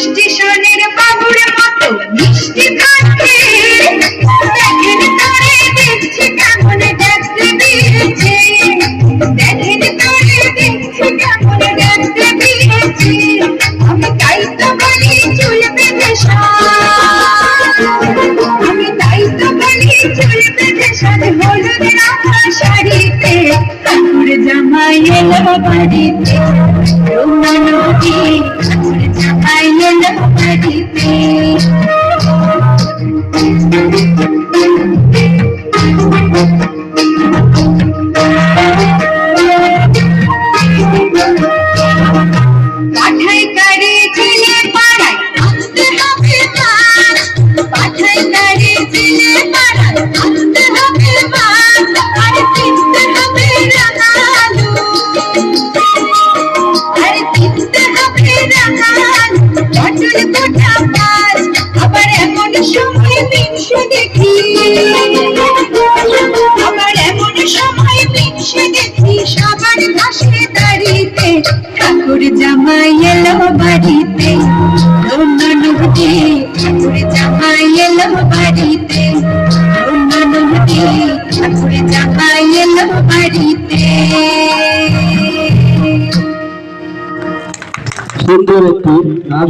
স্টেশনের বাবুর মতো মিষ্টি থাকে, দেখেন তোরে দেখছি কেমন দেখতে দিয়েছে, দেখেন তোরে দেখছি কেমন দেখতে দিয়েছে। আমি তাই তো বলি চুল বেঁধে আমি তাই তো বলি চুল বেঁধে হলুদ রাখা শাড়িতে ঠাকুর জামাই এলো বাড়িতে, রৌনা নদী ঠাকুর জামাই এলো বাড়িতে। পাঠাই গাড়ি জেলে পাড়ায় আসতে হবে বাস, পাঠাই গাড়ি জেলে পাড়ায় আসতে হবে বাস, আর কিনতে হবে রাঙালু, আর কিনতে হবে রাঙালু পটল গোটা পাঁচ। আবার এমন সময় মিনসে দেখি, আবার এমন সময় মিনসে দেখি সবার পাশে দাঁড়িতে ঠাকুর জামাই এলো বাড়িতে, রৌনা নদী ঠাকুর জামাই এলো বাড়িতে, রৌনা নদী ঠাকুর জামাই এলো বাড়িতে। সুন্দর একটি নাচ